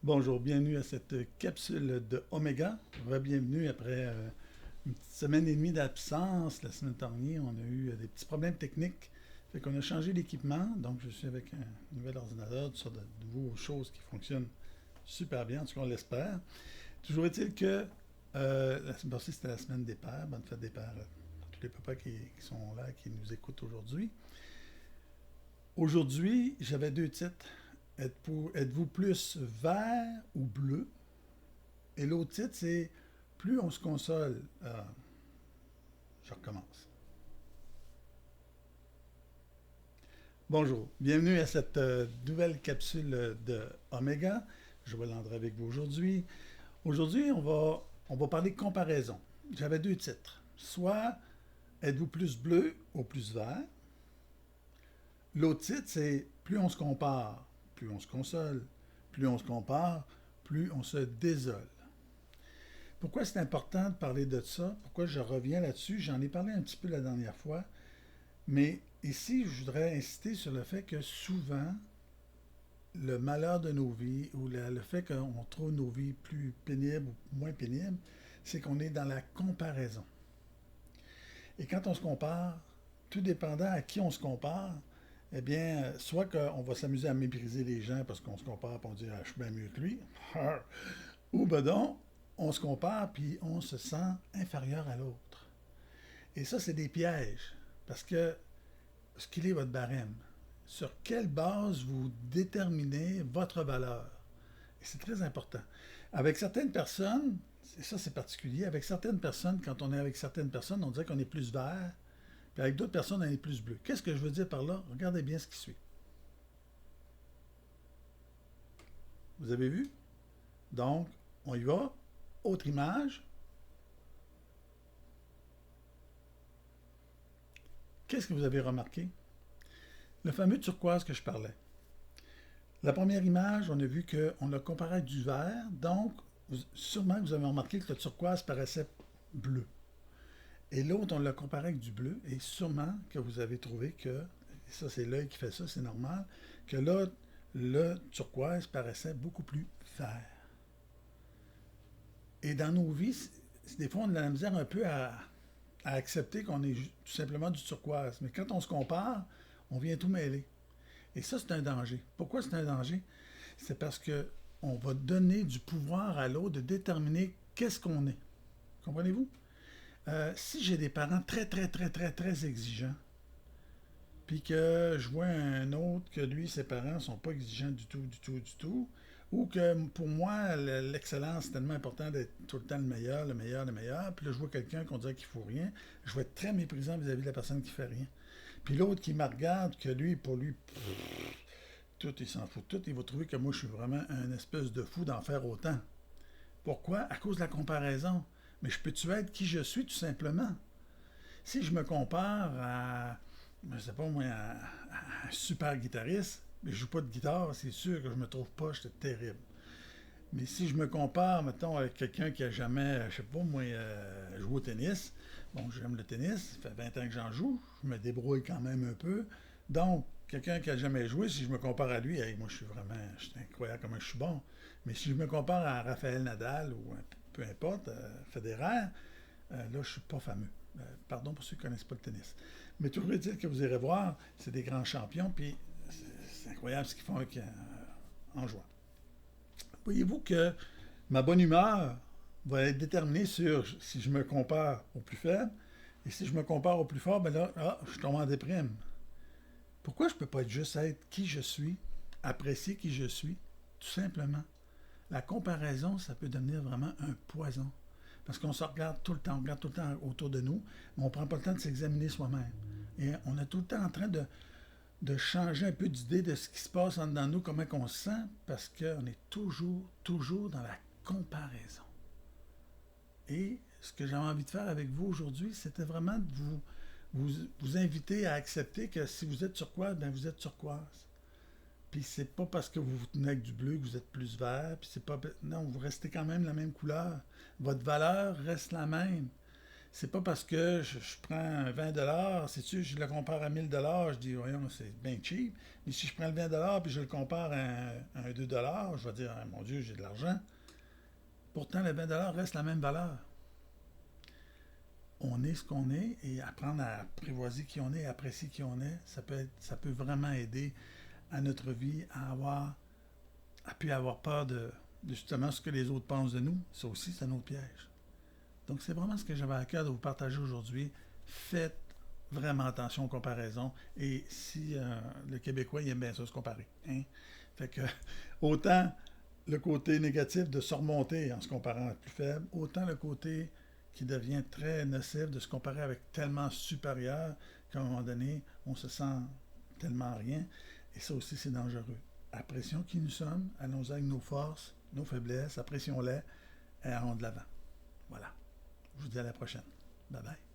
Bonjour, bienvenue à cette capsule de Oméga. Bienvenue après une petite semaine et demie d'absence. La semaine dernière, on a eu des petits problèmes techniques. Fait qu'on a changé l'équipement. Donc, je suis avec un nouvel ordinateur, toutes sortes de nouvelles choses qui fonctionnent super bien, en tout cas, on l'espère. Toujours est-il que c'était la semaine des pères. Bonne fête des pères à tous les papas qui sont là, qui nous écoutent aujourd'hui. Aujourd'hui, j'avais deux titres. Êtes-vous plus vert ou bleu? Et l'autre titre, c'est plus on se console. Je recommence. Bonjour, bienvenue à cette nouvelle capsule de Oméga. Joël André avec vous aujourd'hui. Aujourd'hui, on va parler comparaison. J'avais deux titres. Soit êtes-vous plus bleu ou plus vert? L'autre titre, c'est plus on se compare, plus on se console, plus on se compare, plus on se désole. Pourquoi c'est important de parler de ça? Pourquoi je reviens là-dessus? J'en ai parlé un petit peu la dernière fois, mais ici, je voudrais insister sur le fait que souvent, le malheur de nos vies ou le fait qu'on trouve nos vies plus pénibles ou moins pénibles, c'est qu'on est dans la comparaison. Et quand on se compare, tout dépendant à qui on se compare, eh bien, soit qu'on va s'amuser à mépriser les gens parce qu'on se compare et on dit ah, je suis bien mieux que lui, ou ben donc, on se compare puis on se sent inférieur à l'autre. Et ça, c'est des pièges. Parce que ce qu'il est votre barème, sur quelle base vous déterminez votre valeur. Et c'est très important. Avec certaines personnes, et ça c'est particulier, avec certaines personnes, quand on est avec certaines personnes, on dirait qu'on est plus vert, puis avec d'autres personnes, on est plus bleu. Qu'est-ce que je veux dire par là? Regardez bien ce qui suit. Vous avez vu? Donc, on y va. Autre image. Qu'est-ce que vous avez remarqué? Le fameux turquoise que je parlais. La première image, on a vu qu'on a comparé du vert, donc sûrement vous avez remarqué que le turquoise paraissait bleu. Et l'autre, on l'a comparé avec du bleu, et sûrement que vous avez trouvé que, et ça c'est l'œil qui fait ça, c'est normal, que là, le turquoise paraissait beaucoup plus vert. Et dans nos vies, des fois, on a de la misère un peu à accepter qu'on est tout simplement du turquoise. Mais quand on se compare, on vient tout mêler. Et ça, c'est un danger. Pourquoi c'est un danger? C'est parce que on va donner du pouvoir à l'autre de déterminer qu'est-ce qu'on est. Comprenez-vous? Si j'ai des parents très, très, très, très, très exigeants, puis que je vois un autre que lui, ses parents sont pas exigeants du tout, du tout, du tout, ou que pour moi, l'excellence, c'est tellement important d'être tout le temps le meilleur, le meilleur, le meilleur, puis là, je vois quelqu'un qu'on dirait qu'il ne faut rien, je vais être très méprisant vis-à-vis de la personne qui fait rien. Puis l'autre qui me regarde, que lui, pour lui, tout, il s'en fout tout, il va trouver que moi, je suis vraiment un espèce de fou d'en faire autant. Pourquoi? À cause de la comparaison. Mais je peux-tu être qui je suis, tout simplement? Si je me compare à, je sais pas moi, à un super guitariste, mais je joue pas de guitare, c'est sûr que je me trouve pas, j'étais terrible. Mais si je me compare, mettons, avec quelqu'un qui a jamais, je sais pas moi, joué au tennis, bon, j'aime le tennis, ça fait 20 ans que j'en joue, je me débrouille quand même un peu. Donc, quelqu'un qui a jamais joué, si je me compare à lui, hey, moi je suis incroyable comment je suis bon. Mais si je me compare à Raphaël Nadal ou peu importe, Federer, là je suis pas fameux. Pardon pour ceux qui ne connaissent pas le tennis. Mais toujours est-il que vous irez voir, c'est des grands champions, puis c'est incroyable ce qu'ils font en jouant. Voyez-vous que ma bonne humeur va être déterminée sur si je me compare au plus faible, et si je me compare au plus fort, ben là, je tombe en déprime. Pourquoi je ne peux pas juste être qui je suis, apprécier qui je suis, tout simplement? La comparaison, ça peut devenir vraiment un poison. Parce qu'on se regarde tout le temps, on regarde tout le temps autour de nous, mais on ne prend pas le temps de s'examiner soi-même. Et on est tout le temps en train de changer un peu d'idée de ce qui se passe en dedans de nous, comment on se sent, parce qu'on est toujours, toujours dans la comparaison. Et ce que j'avais envie de faire avec vous aujourd'hui, c'était vraiment de vous inviter à accepter que si vous êtes turquoise, ben vous êtes turquoise. Puis c'est pas parce que vous tenez avec du bleu que vous êtes plus vert, puis c'est pas... Non, vous restez quand même la même couleur. Votre valeur reste la même. C'est pas parce que je prends 20 sais-tu, je le compare à 1000 je dis, voyons, c'est bien cheap. Mais si je prends le 20 puis je le compare à un 2 je vais dire, ah, mon Dieu, j'ai de l'argent. Pourtant, le 20 reste la même valeur. On est ce qu'on est et apprendre à apprivoiser qui on est, à apprécier qui on est, ça peut vraiment aider à notre vie à plus avoir peur de justement ce que les autres pensent de nous. Ça aussi, c'est un autre piège. Donc, c'est vraiment ce que j'avais à cœur de vous partager aujourd'hui. Faites vraiment attention aux comparaisons. Et si le Québécois, il aime bien ça, se comparer. Hein? Fait que, autant le côté négatif de se remonter en se comparant à plus faible, autant le côté qui devient très nocif de se comparer avec tellement supérieur qu'à un moment donné, on se sent tellement rien. Et ça aussi, c'est dangereux. Apprécions qui nous sommes, allons avec nos forces, nos faiblesses, apprécions-les et allons de l'avant. Voilà. Je vous dis à la prochaine. Bye bye.